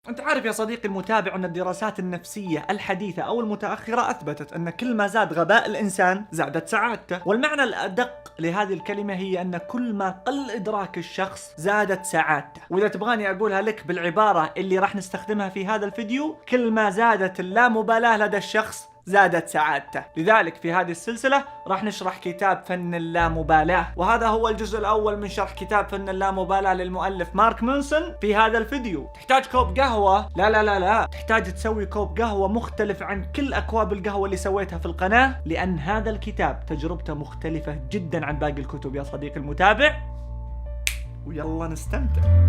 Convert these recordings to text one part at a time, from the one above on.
أنت عارف يا صديقي المتابع أن الدراسات النفسية الحديثة أو المتأخرة أثبتت أن كل ما زاد غباء الإنسان زادت سعادته، والمعنى الأدق لهذه الكلمة هي أن كل ما قل إدراك الشخص زادت سعادته. وإذا تبغاني أقولها لك بالعبارة اللي راح نستخدمها في هذا الفيديو، كل ما زادت اللامبالاة لدى الشخص زادت سعادته. لذلك في هذه السلسلة راح نشرح كتاب فن اللامبالاة، وهذا هو الجزء الأول من شرح كتاب فن اللامبالاة للمؤلف مارك مانسون. في هذا الفيديو تحتاج كوب قهوة، لا تحتاج تسوي كوب قهوة مختلف عن كل أكواب القهوة اللي سويتها في القناة، لأن هذا الكتاب تجربته مختلفة جدا عن باقي الكتب يا صديقي المتابع. ويلا نستمتع.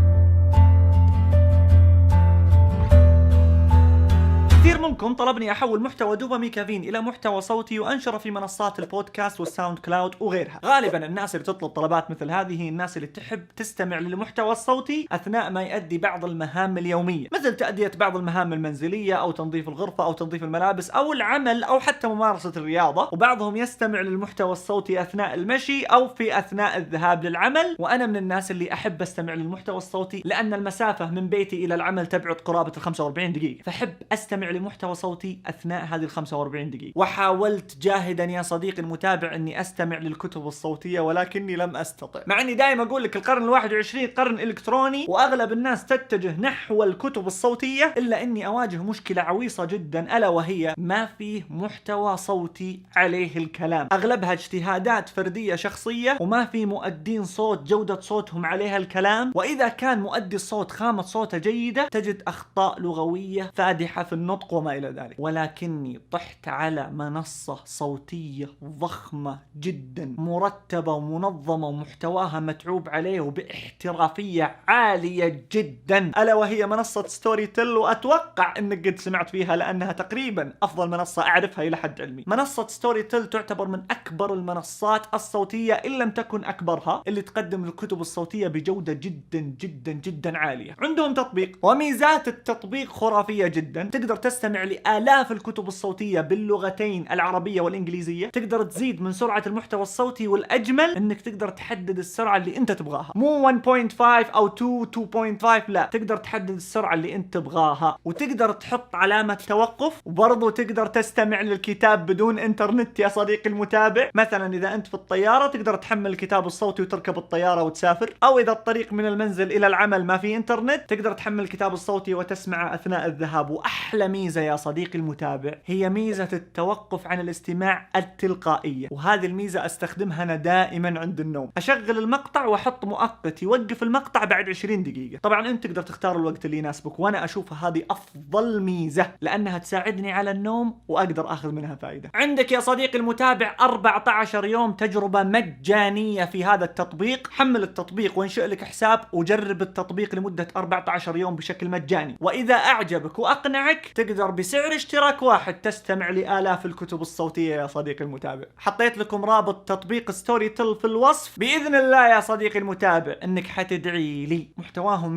كثير منكم طلبني أحول محتوى دوبامي كافين إلى محتوى صوتي وأنشره في منصات البودكاست والساوند كلاود وغيرها. غالبا الناس اللي تطلب طلبات مثل هذه هي الناس اللي تحب تستمع للمحتوى الصوتي أثناء ما يؤدي بعض المهام اليومية، مثل تأدية بعض المهام المنزلية أو تنظيف الغرفة أو تنظيف الملابس أو العمل أو حتى ممارسة الرياضة. وبعضهم يستمع للمحتوى الصوتي أثناء المشي أو في أثناء الذهاب للعمل، وأنا من الناس اللي أحب أستمع للمحتوى الصوتي لأن المسافة من بيتي إلى العمل تبعد قرابة 45 دقيقة، فحب أستمع لمحتوى صوتي أثناء هذه 45 دقيقة. وحاولت جاهدا يا صديقي المتابع أني أستمع للكتب الصوتية ولكني لم أستطع، مع أني دائما أقول لك القرن ال21 قرن إلكتروني وأغلب الناس تتجه نحو الكتب الصوتية، إلا أني أواجه مشكلة عويصة جدا، ألا وهي ما فيه محتوى صوتي عليه الكلام. أغلبها اجتهادات فردية شخصية وما في مؤدين صوت جودة صوتهم عليها الكلام، وإذا كان مؤدي الصوت خامة صوته جيدة تجد أخطاء لغوية فادحة في النطق وما إلى ذلك. ولكني طحت على منصة صوتية ضخمة جدا مرتبة ومنظمة ومحتواها متعوب عليه وباحترافية عالية جدا، ألا وهي منصة ستوري تل، وأتوقع أنك قد سمعت فيها لأنها تقريبا أفضل منصة أعرفها إلى حد علمي. منصة ستوري تل تعتبر من أكبر المنصات الصوتية إن لم تكن أكبرها، اللي تقدم الكتب الصوتية بجودة جدا جدا جدا عالية. عندهم تطبيق وميزات التطبيق خرافية جدا، تقدر تستمع لآلاف الكتب الصوتية باللغتين العربية والإنجليزية، تقدر تزيد من سرعة المحتوى الصوتي، والأجمل أنك تقدر تحدد السرعة اللي أنت تبغاها، مو 1.5 أو 2.5، لا، تقدر تحدد السرعة اللي أنت تبغاها، وتقدر تحط علامة توقف، وبرضو تقدر تستمع للكتاب بدون إنترنت يا صديقي المتابع. مثلا إذا أنت في الطيارة تقدر تحمل الكتاب الصوتي وتركب الطيارة وتسافر، أو إذا الطريق من المنزل إلى العمل ما في إنترنت تقدر تحمل الكتاب الصوتي وتسمعه أثناء الذهاب. وأحلى ميزة يا صديقي المتابع هي ميزة التوقف عن الاستماع التلقائية، وهذه الميزة استخدمها أنا دائما عند النوم. أشغل المقطع وأحط مؤقت يوقف المقطع بعد 20 دقيقة. طبعا أنت تقدر تختار الوقت اللي يناسبك، وأنا أشوفها هذه أفضل ميزة لأنها تساعدني على النوم وأقدر أخذ منها فائدة. عندك يا صديقي المتابع 14 يوم تجربة مجانية في هذا التطبيق. حمل التطبيق وانشئ لك حساب وجرب التطبيق لمدة 14 يوم بشكل مجاني، وإذا أعجبك وأقنعك تقدر بسعر اشتراك واحد تستمع لآلاف الكتب الصوتية يا صديقي المتابع. حطيت لكم رابط تطبيق ستوري تل في الوصف. بإذن الله يا صديقي المتابع انك حتدعي لي، محتواهم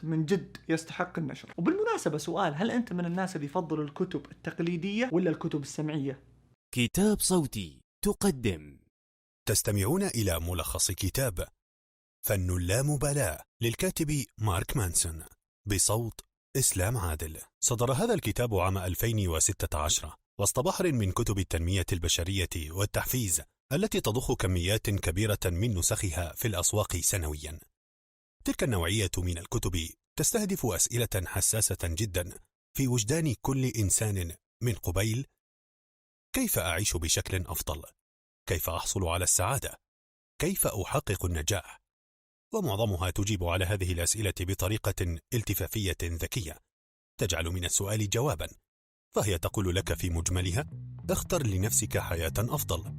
من جد يستحق النشر. وبالمناسبة سؤال، هل انت من الناس اللي يفضلوا الكتب التقليدية ولا الكتب السمعية؟ كتاب صوتي تقدم. تستمعون إلى ملخص كتاب فن اللامبالاة للكاتب مارك مانسون بصوت إسلام عادل. صدر هذا الكتاب عام 2016 وسط بحر من كتب التنمية البشرية والتحفيز التي تضخ كميات كبيرة من نسخها في الأسواق سنويا. تلك النوعية من الكتب تستهدف أسئلة حساسة جدا في وجدان كل إنسان، من قبيل: كيف أعيش بشكل أفضل؟ كيف أحصل على السعادة؟ كيف أحقق النجاح؟ ومعظمها تجيب على هذه الأسئلة بطريقة التفافية ذكية تجعل من السؤال جوابا، فهي تقول لك في مجملها: اختر لنفسك حياة أفضل.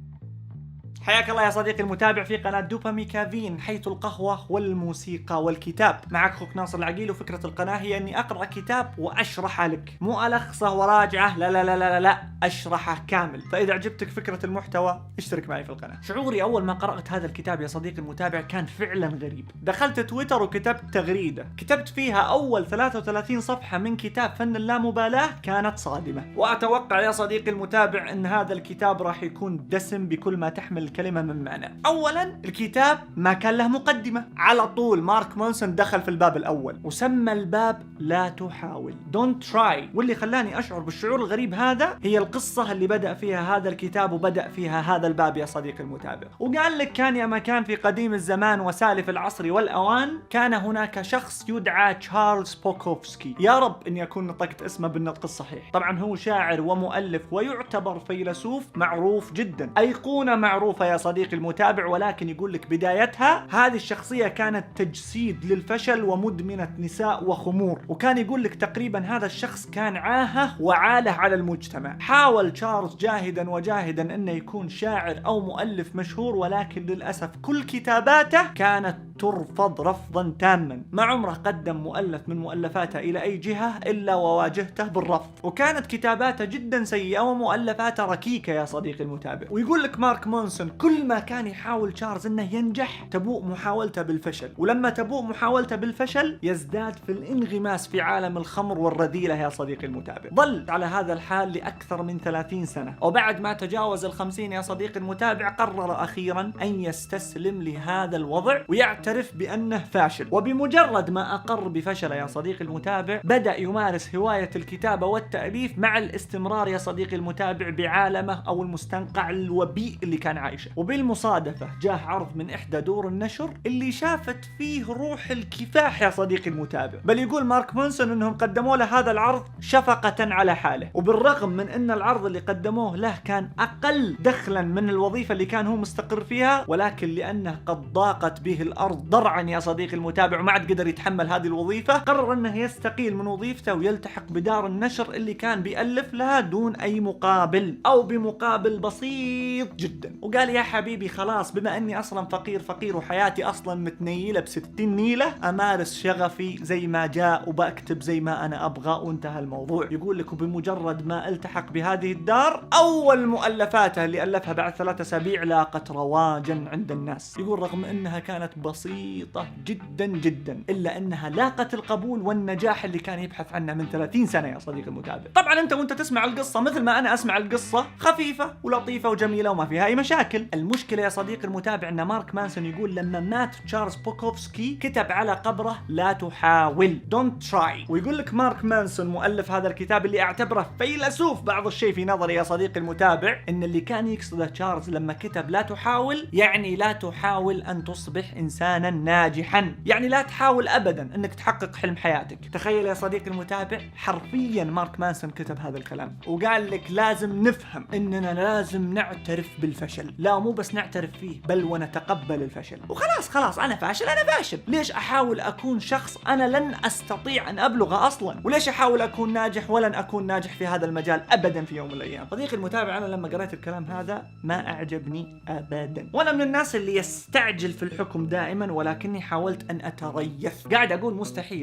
حياك الله يا صديقي المتابع في قناة دوبامي كافين، حيث القهوة والموسيقى والكتاب. معك أخوك ناصر العقيل، وفكرة القناة هي أني أقرأ كتاب وأشرحه لك، مو ألخصه وراجعه، لا، أشرحه كامل. فإذا عجبتك فكرة المحتوى اشترك معي في القناة. شعوري أول ما قرأت هذا الكتاب يا صديقي المتابع كان فعلا غريب. دخلت تويتر وكتبت تغريدة كتبت فيها أول 33 صفحة من كتاب فن اللامبالاة، كانت صادمة. وأتوقع يا صديقي المتابع أن هذا الكتاب راح يكون دسم بكل ما تحمل تحمل الكلمة من معنى. أولا الكتاب ما كان له مقدمة، على طول مارك مانسون دخل في الباب الأول وسمى الباب لا تحاول، Don't try. واللي خلاني أشعر بالشعور الغريب هذا هي القصة اللي بدأ فيها هذا الكتاب وبدأ فيها هذا الباب يا صديقي المتابع. وقال لك كان يا ما كان في قديم الزمان وسالف العصر والأوان كان هناك شخص يدعى تشارلز بوكوفسكي. يا رب إني أكون نطقت اسمه بالنطق الصحيح. طبعا هو شاعر ومؤلف ويعتبر فيلسوف معروف جدا، أيقونة معروفة يا صديقي المتابع. ولكن يقول لك بدايتها هذه الشخصية كانت تجسيد للفشل ومدمنة نساء وخمور. وكان يقول لك تقريبا هذا الشخص كان عاهة وعاله على المجتمع. حاول تشارلز جاهدا وجاهدا أنه يكون شاعر أو مؤلف مشهور، ولكن للأسف كل كتاباته كانت ترفض رفضا تاما. ما عمره قدم مؤلف من مؤلفاته إلى أي جهة إلا وواجهته بالرفض، وكانت كتاباته جدا سيئة ومؤلفاته ركيكة يا صديقي المتابع. ويقول لك مارك مانسون كل ما كان يحاول تشارلز أنه ينجح تبوء محاولته بالفشل، ولما تبوء محاولته بالفشل يزداد في الانغماس في عالم الخمر والرذيلة يا صديقي المتابع. ظل على هذا الحال لأكثر من 30 سنة، وبعد ما تجاوز 50 يا صديقي المتابع قرر أخيرا أن يستسلم لهذا الوضع ويعترف بأنه فاشل. وبمجرد ما أقر بفشله يا صديقي المتابع بدأ يمارس هواية الكتابة والتأليف مع الاستمرار يا صديقي المتابع بعالمه أو المستنقع الوبيء اللي كان عايشه. وبالمصادفة جاه عرض من إحدى دور النشر اللي شافت فيه روح الكفاح يا صديقي المتابع. بل يقول مارك مانسون أنهم قدموا له هذا العرض شفقة على حاله، وبالرغم من أن العرض اللي قدموه له كان أقل دخلا من الوظيفة اللي كان هو مستقر فيها، ولكن لأنه قد ضاقت به الأرض ضرعا يا صديقي المتابع وما عاد قدر يتحمل هذه الوظيفة، قرر أنه يستقيل من وظيفته ويلتحق بدار النشر اللي كان بيألف لها دون أي مقابل أو بمقابل بسيط جدا. وقال يا حبيبي خلاص بما أني أصلا فقير وحياتي أصلا متنيلة ب60 نيلة، أمارس شغفي زي ما جاء وبكتب زي ما أنا أبغى، وانتهى الموضوع. يقول لك وبمجرد ما التحق بهذه الدار أول مؤلفاته اللي ألفها بعد 3 أسابيع لاقت رواجا عند الناس. يقول رغم أنها كانت بسيطة جدا جدا إلا أنها لاقت القبول والنجاح اللي كان يبحث عنه من 30 سنة يا صديقي المتابع. طبعا أنت وانت تسمع القصة مثل ما أنا أسمع القصة خفيفة ولطيفة وجميلة وما فيها أي مشاكل. المشكلة يا صديقي المتابع أن مارك مانسون يقول لما مات تشارلز بوكوفسكي كتب على قبره لا تحاول Don't try. ويقول لك مارك مانسون مؤلف هذا الكتاب اللي أعتبره فيلسوف بعض الشيء في نظري يا صديقي المتابع أن اللي كان يقصده تشارلز لما كتب لا تحاول يعني لا تحاول أن تصبح إنسانا ناجحا، يعني لا تحاول أبدا أنك تحقق حلم حياتك. تخيل يا صديقي المتابع حرفيا مارك مانسون كتب هذا الكلام وقال لك لازم نفهم أننا لازم نعترف بالفشل، لا مو بس نعترف فيه بل ونتقبل الفشل. وخلاص أنا فاشل ليش أحاول أكون شخص أنا لن أستطيع أن أبلغه أصلا؟ وليش أحاول أكون ناجح ولن أكون ناجح في هذا المجال أبدا في يوم من الأيام؟ صديقي المتابع أنا لما قرأت الكلام هذا ما أعجبني أبدا، وأنا من الناس اللي يستعجل في الحكم دائما، ولكني حاولت أن أتريث. قاعد أقول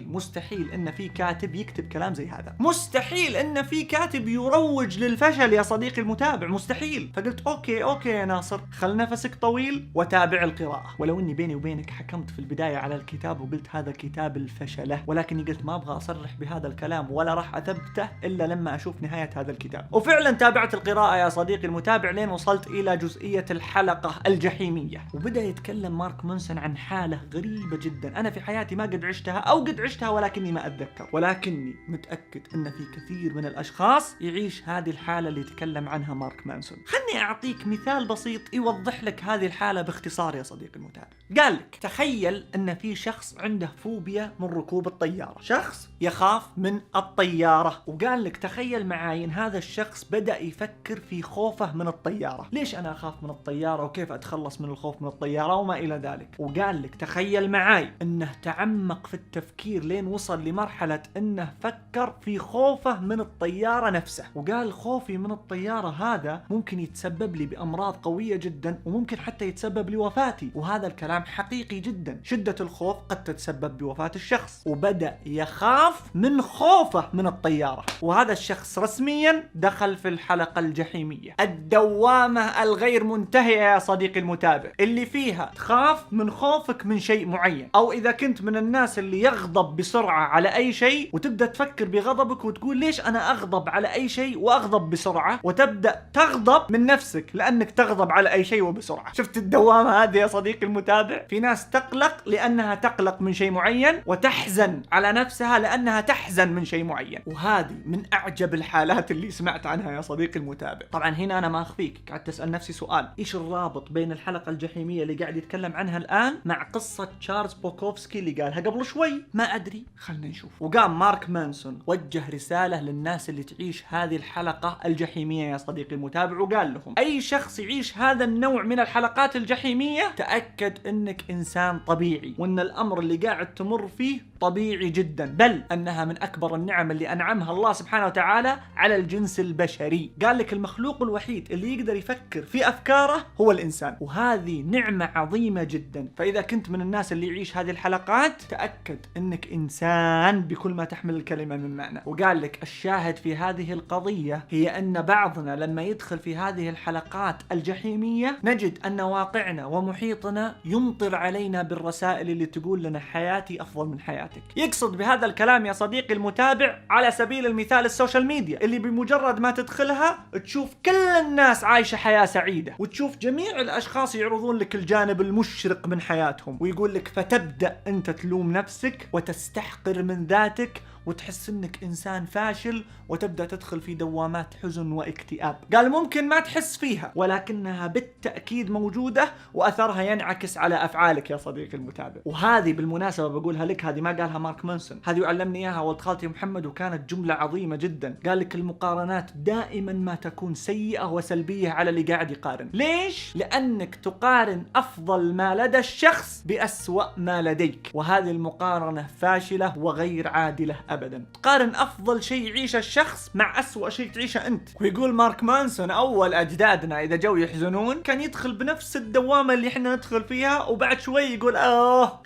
مستحيل إن في كاتب يكتب كلام زي هذا، مستحيل إن في كاتب يروج للفشل يا صديقي المتابع، مستحيل. فقلت أوكي يا ناصر خل نفسك طويل وتابع القراءة. ولو إني بيني وبينك حكمت في البداية على الكتاب وقلت هذا كتاب الفشلة، ولكني قلت ما أبغى أصرح بهذا الكلام ولا راح أثبته إلا لما أشوف نهاية هذا الكتاب. وفعلا تابعت القراءة يا صديقي المتابع لين وصلت إلى جزئية الحلقة الجحيمية، وبدأ يتكلم مارك مانسون عن حالة غريبة جدا أنا في حياتي ما قد عشتها أو قد عشتها ولكني ما أتذكر، ولكني متأكد أن في كثير من الأشخاص يعيش هذه الحالة اللي يتكلم عنها مارك مانسون. خلني أعطيك مثال بسيط يوضح لك هذه الحالة باختصار يا صديقي المتابع. قال لك تخيل أن في شخص عنده فوبيا من ركوب الطيارة، شخص يخاف من الطيارة، وقال لك تخيل معاي أن هذا الشخص بدأ يفكر في خوفه من الطيارة. ليش أنا أخاف من الطيارة وكيف أتخلص من الخوف من الطيارة وما إلى ذلك. وقال لك تخيل معاي أنه تعمق في التفكير لين وصل لمرحلة أنه فكر في خوفه من الطيارة نفسه، وقال خوفي من الطيارة هذا ممكن يتسبب لي بأمراض قوية جدا وممكن حتى يتسبب لوفاتي. وهذا الكلام حقيقي جدا، شدة الخوف قد تتسبب بوفاة الشخص. وبدأ يخاف من خوفه من الطيارة، وهذا الشخص رسميا دخل في الحلقة الجحيمية، الدوامة الغير منتهية يا صديقي المتابع، اللي فيها تخاف من خوفك من شيء معين، أو إذا كنت من الناس اللي يغضب بسرعة على أي شيء وتبدأ تفكر بغضبك وتقول ليش أنا أغضب على أي شيء وأغضب بسرعة، وتبدأ تغضب من نفسك لأنك تغضب ترغب على أي شيء وبسرعة. شفت الدوامة هذه يا صديقي المتابع؟ في ناس تقلق لأنها تقلق من شيء معين، وتحزن على نفسها لأنها تحزن من شيء معين، وهذه من أعجب الحالات اللي سمعت عنها يا صديقي المتابع. طبعا هنا أنا ما أخفيك، قعدت أسأل نفسي سؤال: إيش الرابط بين الحلقة الجحيمية اللي قاعد يتكلم عنها الآن مع قصة تشارلز بوكوفسكي اللي قالها قبل شوي؟ ما أدري، خلنا نشوف. وقام مارك مانسون وجه رسالة للناس اللي تعيش هذه الحلقة الجحيمية يا صديقي المتابع، وقال لهم: أي شخص يعيش هذا النوع من الحلقات الجحيمية تأكد أنك إنسان طبيعي، وأن الأمر اللي قاعد تمر فيه طبيعي جدا، بل أنها من أكبر النعم اللي أنعمها الله سبحانه وتعالى على الجنس البشري. قال لك المخلوق الوحيد اللي يقدر يفكر في أفكاره هو الإنسان، وهذه نعمة عظيمة جدا. فإذا كنت من الناس اللي يعيش هذه الحلقات تأكد أنك إنسان بكل ما تحمل الكلمة من معنى. وقال لك الشاهد في هذه القضية هي أن بعضنا لما يدخل في هذه الحلقات الجحيمية نجد أن واقعنا ومحيطنا يمطر علينا بالرسائل اللي تقول لنا حياتي أفضل من حياتك. يقصد بهذا الكلام يا صديقي المتابع على سبيل المثال السوشيال ميديا، اللي بمجرد ما تدخلها تشوف كل الناس عايشة حياة سعيدة، وتشوف جميع الأشخاص يعرضون لك الجانب المشرق من حياتهم، ويقول لك فتبدأ أنت تلوم نفسك وتستحقر من ذاتك وتحس انك انسان فاشل، وتبدأ تدخل في دوامات حزن واكتئاب. قال ممكن ما تحس فيها، ولكنها بالتأكيد موجودة، وأثرها ينعكس على أفعالك يا صديقي المتابع. وهذه بالمناسبة بقولها لك، هذه ما قالها مارك مانسون، هذه علمني إياها ولد خالتي محمد، وكانت جملة عظيمة جدا. قال لك المقارنات دائما ما تكون سيئة وسلبية على اللي قاعد يقارن. ليش؟ لأنك تقارن أفضل ما لدى الشخص بأسوأ ما لديك، وهذه المقارنة فاشلة وغير عادلة أبدا. تقارن أفضل شيء يعيشه الشخص مع أسوأ شيء تعيشه أنت. ويقول مارك مانسون أول أجدادنا إذا جو يحزنون كان يدخل بنفس الدوامة اللي إحنا ندخل فيها، وبعد شوي يقول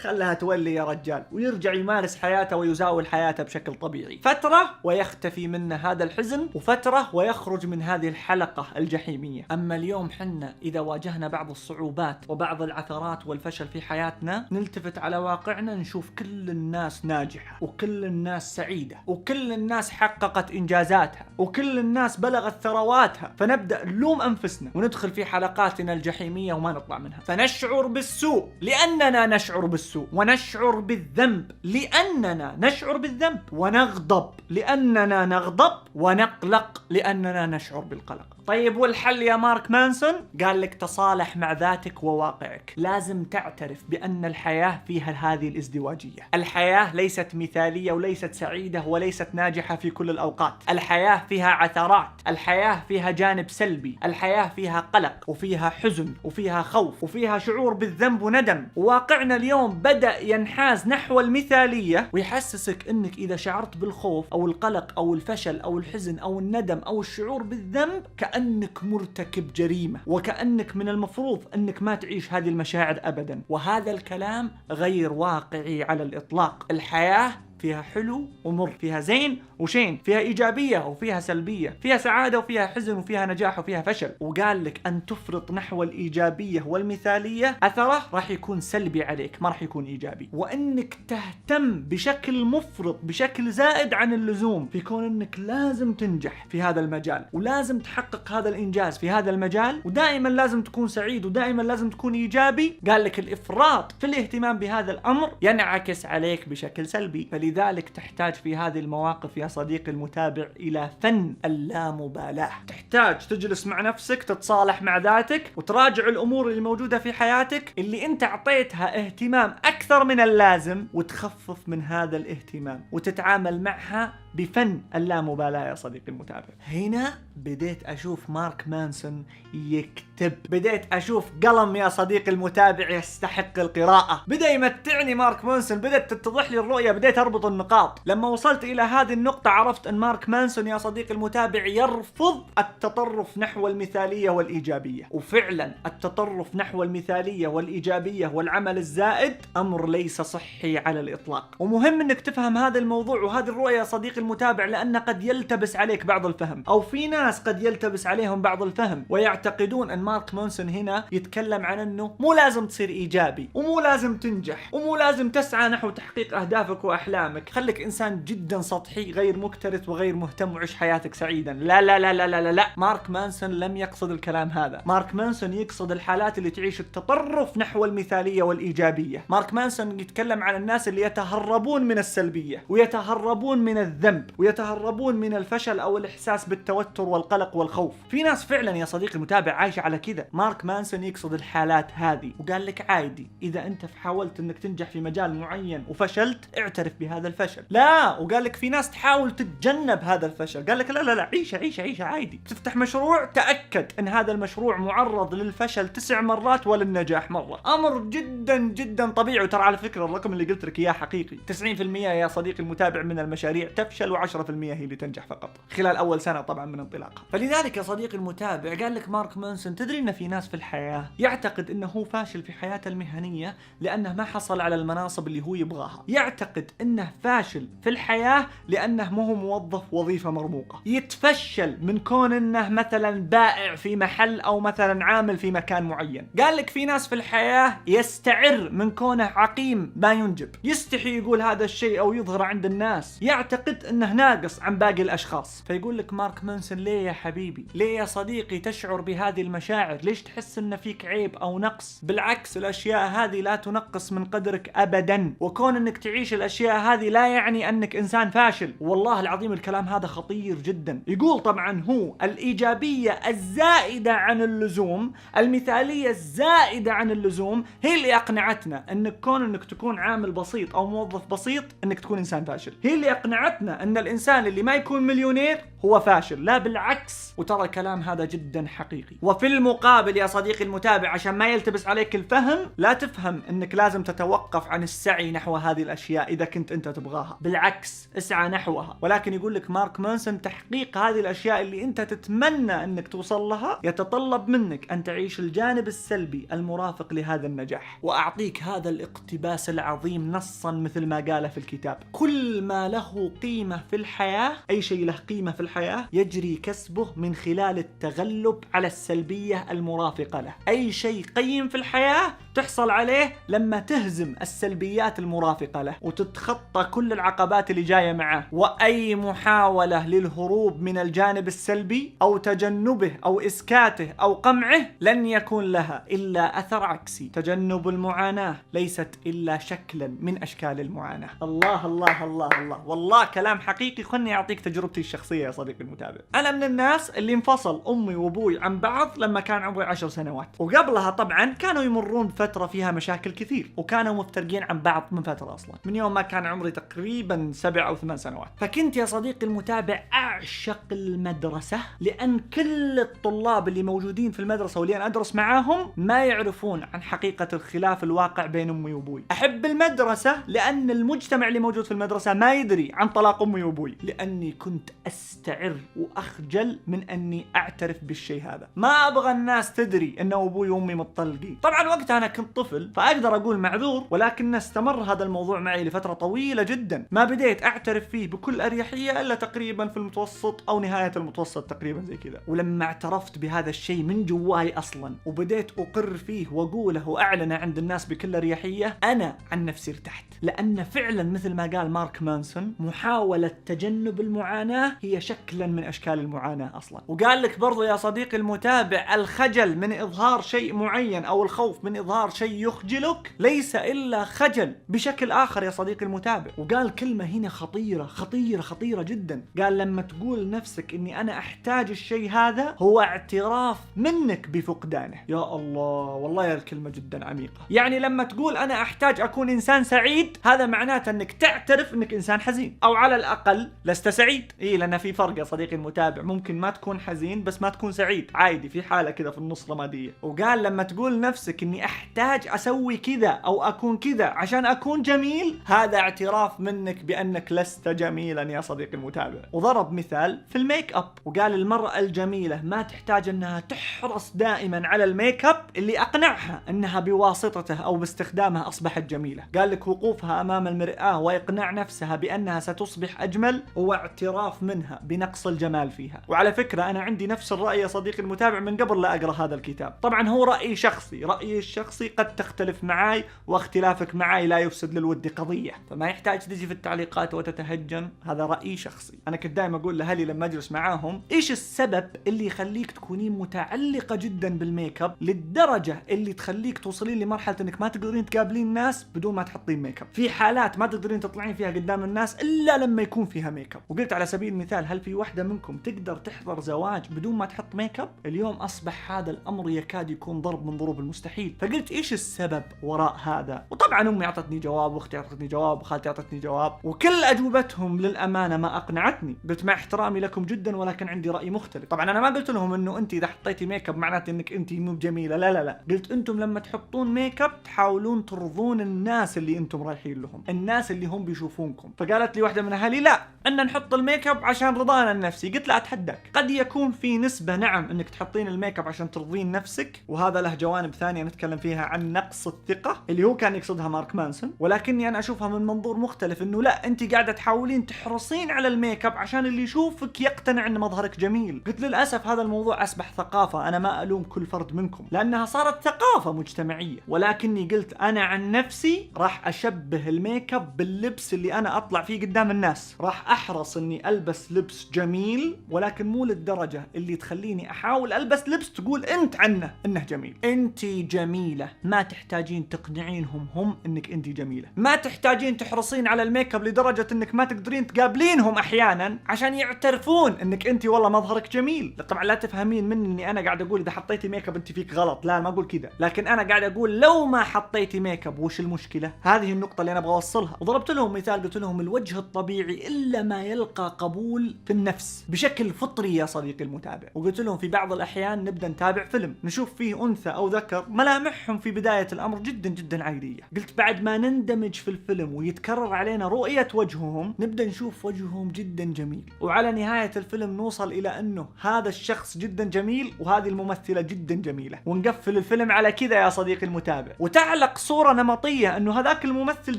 خلها تولي يا رجال، ويرجع يمارس حياته ويزاول حياته بشكل طبيعي. فترة ويختفي منه هذا الحزن، وفترة ويخرج من هذه الحلقة الجحيمية. أما اليوم حنا إذا واجهنا بعض الصعوبات وبعض العثرات والفشل في حياتنا، نلتفت على واقعنا نشوف كل الناس ناجحة، وكل الناس سعيدة، وكل الناس حققت إنجازاتها، وكل الناس بلغت ثرواتها، فنبدأ نلوم أنفسنا وندخل في حلقاتنا الجحيمية وما نطلع منها. فنشعر بالسوء لأننا نشعر بالسوء، ونشعر بالذنب لأننا نشعر بالذنب، ونغضب لأننا نغضب، ونقلق لأننا نشعر بالقلق. طيب والحل يا مارك مانسون؟ قال لك تصالح مع ذاتك وواقعك. لازم تعترف بأن الحياة فيها هذه الازدواجية. الحياة ليست مثالية وليست سعيدة وليست ناجحة في كل الأوقات. الحياة فيها عثرات، الحياة فيها جانب سلبي، الحياة فيها قلق، وفيها حزن، وفيها خوف، وفيها شعور بالذنب وندم. وواقعنا اليوم بدأ ينحاز نحو المثالية، ويحسسك أنك إذا شعرت بالخوف أو القلق أو الفشل أو الحزن أو الندم أو الشعور بالذنب كأنك مرتكب جريمة، وكأنك من المفروض أنك ما تعيش هذه المشاعر أبدا. وهذا الكلام غير واقعي على الإطلاق. الحياة فيها حلو ومر، فيها زين وشين، فيها إيجابية وفيها سلبية، فيها سعادة وفيها حزن وفيها نجاح وفيها فشل. وقال لك أن تفرط نحو الإيجابية والمثالية أثره راح يكون سلبي عليك، ما راح يكون إيجابي. وأنك تهتم بشكل مفرط بشكل زائد عن اللزوم في كون أنك لازم تنجح في هذا المجال، ولازم تحقق هذا الإنجاز في هذا المجال، ودائما لازم تكون سعيد، ودائما لازم تكون إيجابي. قال لك الإفراط في الاهتمام بهذا الأمر ينعكس عليك بشكل سلبي. فلذلك تحتاج في هذه المواقف يا صديقي المتابع إلى فن اللامبالاة. تحتاج تجلس مع نفسك، تتصالح مع ذاتك، وتراجع الأمور اللي موجودة في حياتك اللي أنت أعطيتها اهتمام أكثر من اللازم، وتخفف من هذا الاهتمام وتتعامل معها بفن اللامبالاة يا صديقي المتابع. هنا بديت أشوف مارك مانسون يكتب، بديت أشوف قلم يا صديقي المتابع يستحق القراءة. بدأ يمتعني مارك مانسون، بدأت تتضح لي الرؤية، بديت أربط النقاط. لما وصلت إلى هذه النقطة عرفت أن مارك مانسون يا صديقي المتابع يرفض التطرف نحو المثالية والإيجابية. وفعلا التطرف نحو المثالية والإيجابية والعمل الزائد أمر ليس صحي على الإطلاق. ومهم أنك تفهم هذا الموضوع وهذه الرؤية يا صديقي المتابع، لأن قد يلتبس عليك بعض الفهم، أو في ناس قد يلتبس عليهم بعض الفهم ويعتقدون أن مارك مانسون هنا يتكلم عن أنه مو لازم تصير إيجابي، ومو لازم تنجح، ومو لازم تسعى نحو تحقيق أهدافك وأحلامك. كلامك، خليك إنسان جدا سطحي غير مكترث وغير مهتم وعيش حياتك سعيدا. لا لا لا لا لا لا، مارك مانسون لم يقصد الكلام هذا. مارك مانسون يقصد الحالات اللي تعيش التطرف نحو المثالية والإيجابية. مارك مانسون يتكلم عن الناس اللي يتهربون من السلبية ويتهربون من الذنب ويتهربون من الفشل أو الإحساس بالتوتر والقلق والخوف. في ناس فعلا يا صديقي المتابع عايشة على كذا. مارك مانسون يقصد الحالات هذه وقال لك عادي إذا أنت حاولت أنك تنجح في مجال معين وفشلت اعترف بهذا الفشل. لا، وقال لك في ناس تحاول تتجنب هذا الفشل، قال لك لا لا لا، عيشة عادي. تفتح مشروع تأكد أن هذا المشروع معرض للفشل 9 مرات وللنجاح مرة. أمر جدا جدا طبيعي. وترى على فكرة الرقم اللي قلت لك إياه حقيقي. 90% يا صديقي المتابع من المشاريع تفشل و10% هي اللي تنجح فقط خلال أول سنة طبعا من انطلاقها. فلذلك يا صديقي المتابع قال لك مارك مانسون تدري أن في ناس في الحياة يعتقد أنه هو فاشل في حياته المهنية لأنه ما حصل على المناصب اللي هو يبغاها. يعتقد أنه فاشل في الحياة لأنه ما هو موظف وظيفة مرموقة. يتفشل من كون أنه مثلا بائع في محل أو مثلا عامل في مكان معين. قال لك في ناس في الحياة يستعر من كونه عقيم ما ينجب، يستحي يقول هذا الشيء أو يظهر عند الناس، يعتقد أنه ناقص عن باقي الأشخاص. فيقول لك مارك مانسون ليه يا حبيبي، ليه يا صديقي تشعر بهذه المشاعر؟ ليش تحس أن فيك عيب أو نقص؟ بالعكس الأشياء هذه لا تنقص من قدرك أبدا، وكون أنك تعيش الأشياء هذه لا يعني أنك إنسان فاشل. والله العظيم الكلام هذا خطير جدا. يقول طبعا هو الإيجابية الزائدة عن اللزوم، المثالية الزائدة عن اللزوم هي اللي أقنعتنا أنك كون أنك تكون عامل بسيط أو موظف بسيط أنك تكون إنسان فاشل. هي اللي أقنعتنا أن الإنسان اللي ما يكون مليونير هو فاشل. لا بالعكس. وترى الكلام هذا جدا حقيقي. وفي المقابل يا صديقي المتابع عشان ما يلتبس عليك الفهم، لا تفهم أنك لازم تتوقف عن السعي نحو هذه الأشياء إذا كنت أنت تبغاها. بالعكس اسعى نحوها. ولكن يقول لك مارك مانسون تحقيق هذه الأشياء اللي أنت تتمنى أنك توصل لها يتطلب منك أن تعيش الجانب السلبي المرافق لهذا النجاح. وأعطيك هذا الاقتباس العظيم نصا مثل ما قال في الكتاب: كل ما له قيمة في الحياة، أي شيء له قيمة في الحياة يجري كسبه من خلال التغلب على السلبية المرافقة له. أي شيء قيم في الحياة تحصل عليه لما تهزم السلبيات المرافقة له وتتخطى كل العقبات اللي جاية معه. وأي محاولة للهروب من الجانب السلبي أو تجنبه أو إسكاته أو قمعه لن يكون لها إلا أثر عكسي. تجنب المعاناة ليست إلا شكلا من أشكال المعاناة. الله الله الله الله، والله كلام حقيقي. خلني أعطيك تجربتي الشخصية يا صديقي المتابع. أنا من الناس اللي انفصل أمي وأبوي عن بعض لما كان عمري 10 سنوات، وقبلها طبعا كانوا يمرون بفترة فيها مشاكل كثير، وكانوا مفترقين عن بعض من فترة أصلا، من يوم ما كان عمري تقريبا 7 أو 8 سنوات. فكنت يا صديقي المتابع أعشق المدرسة، لأن كل الطلاب اللي موجودين في المدرسة واللي أنا أدرس معاهم ما يعرفون عن حقيقة الخلاف الواقع بين أمي وأبوي. أحب المدرسة لأن المجتمع اللي موجود في المدرسة ما يدري عن طلاق أمي وأبوي، لأني كنت أستعر وأخجل من أني أعترف بالشيء هذا. ما أبغى الناس تدري أن أبوي وأمي متطلقين. طبعا وقتها أنا كنت طفل فأقدر أقول معذور، ولكن استمر هذا الموضوع معي لفترة طويلة جدا، ما بديت أعترف فيه بكل أريحية إلا تقريبا في المتوسط أو نهاية المتوسط تقريبا زي كذا. ولما اعترفت بهذا الشيء من جواي أصلا وبديت أقر فيه وأقوله وأعلنه عند الناس بكل أريحية، أنا عن نفسي ارتحت. لأن فعلا مثل ما قال مارك مانسون محاولة تجنب المعاناة هي شكلا من أشكال المعاناة أصلا. وقال لك برضو يا صديقي المتابع الخجل من إظهار شيء معين أو الخوف من إظهار شيء يخجلك ليس إلا خجل بشكل آخر يا صديقي المتابع. وقال كلمة هنا خطيرة خطيرة خطيرة جدا. قال لما تقول نفسك إني أنا أحتاج الشيء هذا هو اعتراف منك بفقدانه. يا الله، والله يا الكلمة جدا عميقة. يعني لما تقول أنا أحتاج أكون إنسان سعيد، هذا معناته أنك تعترف أنك إنسان حزين، أو على الأقل لست سعيد. إيه، لأن في فرق يا صديقي المتابع، ممكن ما تكون حزين بس ما تكون سعيد عادي، في حالة كذا في النص رمادية. وقال لما تقول نفسك إني أحتاج أسوي كذا أو أكون كذا عشان أكون جميل، هذا اعتراف منك بأنك لست جميلا يا صديقي المتابع. وضرب مثال في الميك أب، وقال المرأة الجميلة ما تحتاج أنها تحرص دائما على الميك أب اللي أقنعها أنها بواسطته أو باستخدامه أصبحت جميلة. قال لك وقوفها أمام المرآة وإقناع نفسها بأنها ستصبح أجمل هو اعتراف منها بنقص الجمال فيها. وعلى فكرة أنا عندي نفس الرأي يا صديقي المتابع من قبل لا أقرأ هذا الكتاب. طبعا هو رأيي شخصي، رأيي الشخصي قد تختلف معاي، واختلافك معاي لا يفسد للود قضية، فما تحتاج تجي في التعليقات وتتهجن، هذا رأي شخصي. أنا كنت دائما أقول لأهلي لما أجلس معاهم إيش السبب اللي يخليك تكونين متعلقة جدا بالميك اب للدرجة اللي تخليك توصلين لمرحلة إنك ما تقدرين تقابلين الناس بدون ما تحطين ميك اب، في حالات ما تقدرين تطلعين فيها قدام الناس إلا لما يكون فيها ميك اب. وقلت على سبيل المثال هل في واحدة منكم تقدر تحضر زواج بدون ما تحط ميك اب؟ اليوم أصبح هذا الأمر يكاد يكون ضرب من ضروب المستحيل. فقلت إيش السبب وراء هذا؟ وطبعا أمي أعطتني جواب، وأختي أعطتني جواب، وخالتي أعطتني جواب، وكل أجوبتهم للأمانة ما أقنعتني. قلت مع احترامي لكم جدا ولكن عندي رأي مختلف. طبعا أنا ما قلت لهم إنه أنت إذا حطيتي ميك اب معناته إنك أنت مو جميلة، لا لا لا. قلت أنتم لما تحطون ميك اب تحاولون ترضون الناس اللي أنتم رايحين لهم، الناس اللي هم بيشوفونكم. فقالت لي واحدة من أهلي لا أن نحط الميك اب عشان رضانا النفسي. قلت لا أتحداك، قد يكون في نسبة نعم إنك تحطين الميك اب عشان ترضين نفسك، وهذا له جوانب ثانية نتكلم فيها عن نقص الثقة اللي هو كان يقصدها مارك مانسون، ولكني أنا أشوفها من منظور مختلف، إنه لا أنت قاعدة تحاولين تحرصين على الميك اب عشان اللي يشوفك يقتنع إن مظهرك جميل. قلت للأسف هذا الموضوع أصبح ثقافة، أنا ما ألوم كل فرد منكم لأنها صارت ثقافة مجتمعية، ولكني قلت أنا عن نفسي راح أشبه الميك اب باللبس اللي أنا أطلع فيه قدام الناس، راح أحرص إني ألبس لبس جميل ولكن مو للدرجة اللي تخليني أحاول ألبس لبس تقول أنت عنه إنه جميل. أنت جميلة، ما تحتاجين تقنعينهم هم إنك أنت جميلة، ما تحتاجين تحرصين على الميك اب لدرجة إنك ما تقدرين تقابلينهم أحيانا عشان يعترفون إنك أنت والله مظهرك جميل. طبعا لا تفهمين مني إني أنا قاعد أقول إذا حطيتي ميك اب أنت فيك غلط، لا ما أقول كذا، لكن أنا قاعد أقول لو ما حطيتي ميك اب وش المشكلة؟ هذه النقطة اللي أنا أبغى أوصلها. وضربت لهم مثال قلت لهم الوجه الطبيعي إلا ما يلقى قبول في النفس بشكل فطري يا صديقي المتابع. وقلت لهم في بعض الأحيان نبدأ نتابع فيلم نشوف فيه أنثى أو ذكر ملامحهم في بداية الأمر جدا جدا عادية، قلت بعد ما نندمج في الفيلم ويتكرر علينا رؤية وجههم نبدأ نشوف وجههم جدا جميل، وعلى نهاية الفيلم نوصل إلى أنه هذا الشخص جدا جميل وهذه الممثلة جدا جميلة، ونقفل الفيلم على كذا يا صديقي المتابع، وتعلق صورة نمطية أنه هذاك الممثل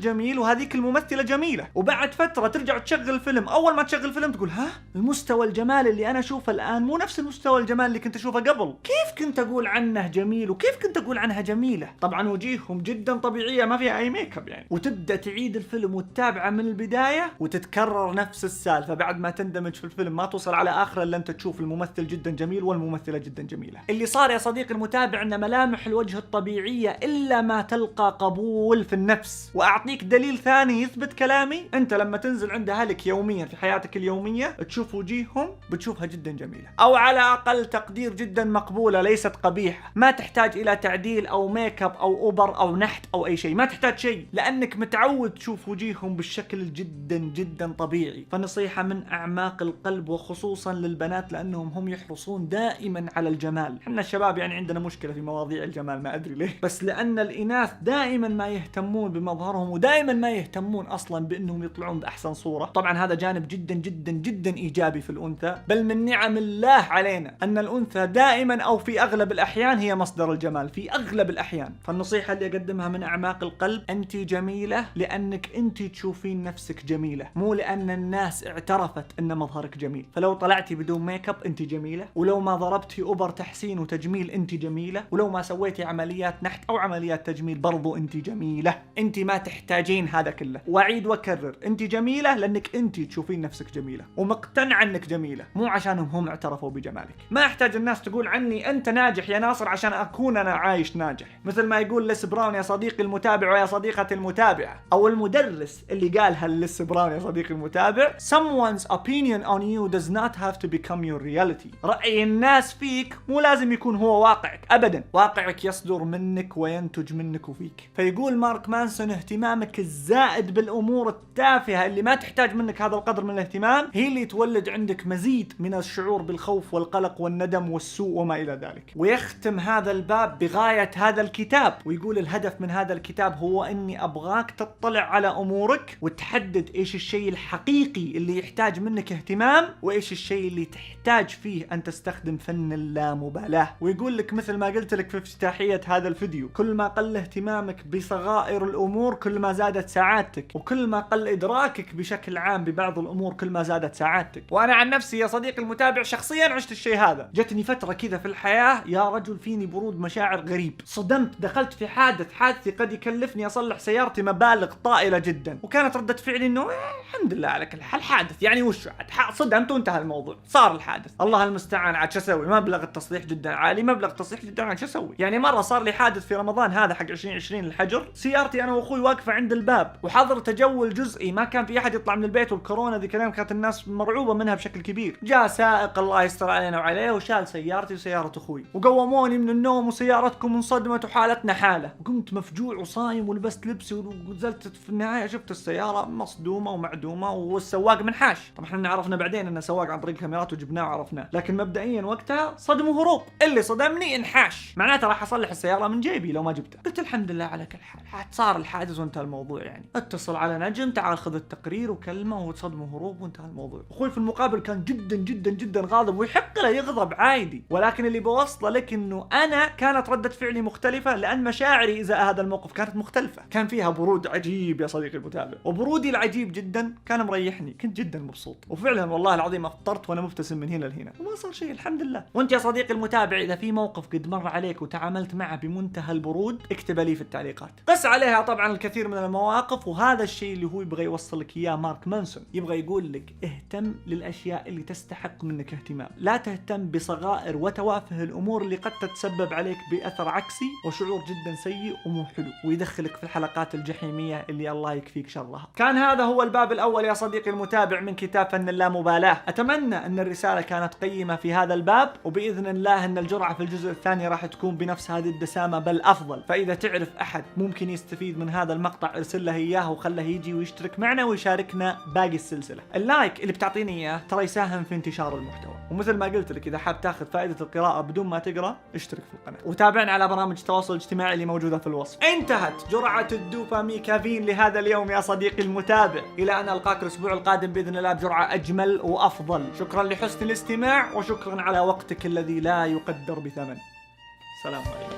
جميل وهذيك الممثلة جميلة. وبعد فترة ترجع تشغل الفيلم، أول ما تشغل الفيلم تقول ها المستوى الجمال اللي أنا أشوفه الآن مو نفس المستوى الجمال اللي كنت أشوفه قبل، كيف كنت أقول عنه جميل وكيف كنت أقول عنها جميلة. طبعا وجيههم جدا طبيعية ما فيها أي ميك اب يعني، وتبدأ تعيد الفيلم وتتابعه من البداية وتتكرر نفس السالفة. بعد ما تندمج في الفيلم ما توصل على آخره إلا أنت تشوف الممثل جدا جميل والممثلة جدا جميلة. اللي صار يا صديقي المتابع أن ملامح الوجه الطبيعية إلا ما تلقى قبول في النفس. وأعطيك دليل ثاني يثبت كلامي، أنت لما تنزل عند أهلك يوميا في حياتك اليومية تشوف وجيههم بتشوفها جدا جميلة، أو على أقل تقدير جدا مقبولة، ليست قبيحة، ما تحتاج إلى تعديل أو ميك اب أو أوبر أو نحت أو أي شيء، ما تحتاج شيء لأنك متعود تشوف وجيههم بالشكل جدا جدا طبيعي. فنصيحة من أعماق القلب وخصوصا للبنات لأنهم هم يحرصون دائما على الجمال. احنا الشباب يعني عندنا مشكلة في مواضيع الجمال ما أدري ليه، بس لأن الإناث دائما ما يهتمون بمظهرهم ودائما ما يهتمون أصلا بأنهم يطلعون بأحسن صورة. طبعا هذا جانب جدا جدا جدا إيجابي في الأنثى، بل من نعم الله علينا أن الأنثى دائما أو في أغلب الأحيان هي مصدر الجمال في أغلب الأحيان. فالنصيحة اللي أقدمها من أعماق القلب، أنت جميلة لأنك أنت تشوفين نفسك جميلة، مو لأن الناس اعترفت أن مظهرك جميل. فلو طلعتي بدون ميك اب أنت جميلة، ولو ما ضربتي أوبر تحسين وتجميل أنت جميلة، ولو ما سويتي عمليات نحت أو عمليات تجميل برضو أنت جميلة. أنت ما تحتاجين هذا كله، وأعيد وأكرر أنت جميلة لأنك أنت تشوفين نفسك جميلة ومقتنعة أنك جميلة، مو عشانهم هم اعترفوا بجمالك. ما أحتاج الناس تقول عني أنت ناجح يا ناصر عشان أكون أنا عايش ناجح، مثل ما يقول ليس براون يا صديقي المتابع ويا صديقتي المتابعة، أو المدرس اللي قالها ليس براون يا صديقي المتابع someone's opinion on you does not have to become your reality. رأي الناس فيك مو لازم يكون هو واقعك أبدا، واقعك يصدر منك وينتج منك وفيك. فيقول مارك مانسون اهتمامك الزائد بالأمور التافهة اللي ما تحتاج منك هذا القدر من الاهتمام هي اللي تولد عندك مزيد من الشعور بالخوف والقلق والندم والسوء وما إلى ذلك. ويختم هذا الباب بغاية هذا الكتاب ويقول الهدف من هذا الكتاب هو أني أبغاك تطلع على أمورك وتحدد إيش الشيء الحقيقي اللي يحتاج منك اهتمام وإيش الشيء اللي تحتاج فيه أن تستخدم فن اللامبالاة. ويقول لك مثل ما قلت لك في افتتاحية هذا الفيديو، كل ما قل اهتمامك بصغائر الأمور كل ما زادت سعادتك، وكل ما قل إدراكك بشكل عام ببعض الأمور كل ما زادت سعادتك. وأنا عن نفسي يا صديقي المتابع شخصيا عشت الشيء هذا. جتني فترة كذا في الحياة يا رجل فيني برود مشاعر غريب، صدمت، دخلت في حادثي قد يكلفني أصلح سيارتي مبالغ طائلة جدا، وكانت ردة فعلي انه الحمد لله على كل حال حادث، يعني وش عاد صدمت وانتهى الموضوع، صار الحادث الله المستعان، عاد شو اسوي؟ مبلغ التصليح جدا عالي، مبلغ التصليح جدا عاد شو اسوي؟ يعني مره صار لي حادث في رمضان هذا حق 2020 الحجر، سيارتي انا واخوي واقفه عند الباب وحظر تجول جزئي، ما كان في احد يطلع من البيت، والكورونا ذي كلام كانت الناس مرعوبه منها بشكل كبير. جاء سائق الله يستر علينا وعليه وشال سيارتي وسياره اخوي، وقوموني من النوم وسيارتكم انصدمت وحالتنا حاله، وقمت مفجوع وصايم ولبست لبسي ونزلت، في النهايه شفت السياره مصدومه ومعدومه والسواق منحاش. طبعا احنا عرفنا بعدين انه سواق عن طريق الكاميرات وجبناه وعرفناه، لكن مبدئيا وقتها صدم وهروب، اللي صدمني انحاش، معناته راح اصلح السياره من جيبي لو ما جبته. قلت الحمد لله على كل حال، صار الحادث وانتهى الموضوع. يعني اتصل على نجم تعال خذ التقرير وكلمه وصدم وهروب وانتهى الموضوع. اخوي في المقابل كان جدا جدا جدا غاضب، ويحق له يغضب عادي، ولكن اللي بوصله لك انه انا كانت ردة فعلي مختلفة، لان مشاعري ازاء هذا الموقف كانت مختلفة، كان فيها برود عجيب يا صديقي المتابع، وبرودي العجيب جدا كان مريحني، كنت جدا مبسوط، وفعلا والله العظيم افطرت وانا مبتسم من هنا لهنا وما صار شيء الحمد لله. وانت يا صديقي المتابع اذا في موقف قد مر عليك وتعاملت معه بمنتهى البرود اكتب لي في التعليقات. قس عليها طبعا الكثير من المواقف، وهذا الشيء اللي هو يبغى يوصل لك اياه مارك مانسون، يبغى يقول لك اهتم للاشياء اللي تستحق منك اهتمام، لا تهتم بصغائر وتوافه الامور اللي قد تتسبب عليك باثر عكسي وشعور جدا سيء ومو حلو، ويدخلك في الحلقات الجحيميه اللي الله يكفيك شرها. كان هذا هو الباب الاول يا صديقي المتابع من كتاب فن اللامبالاه، اتمنى ان الرساله كانت قيمه في هذا الباب، وباذن الله ان الجرعه في الجزء الثاني راح تكون بنفس هذه الدسامه بل افضل. فاذا تعرف احد ممكن يستفيد من هذا المقطع ارسل له اياه وخله يجي ويشترك معنا ويشاركنا باقي السلسله. اللايك اللي بتعطيني اياه ترى يساهم في انتشار المحتوى، ومثل ما قلت لك اذا حاب تاخذ فائده القراءه بدون ما تقرا اشترك في القناه، وتابعنا على برامج التواصل الاجتماعي اللي موجوده في الوصف. انتهت جرعه الدوباميكافين لهذا اليوم يا صديقي المتابع، الى ان القاك الاسبوع القادم باذن الله بجرعه اجمل وافضل. شكرا لحسن الاستماع، وشكرا على وقتك الذي لا يقدر بثمن. سلام عليكم.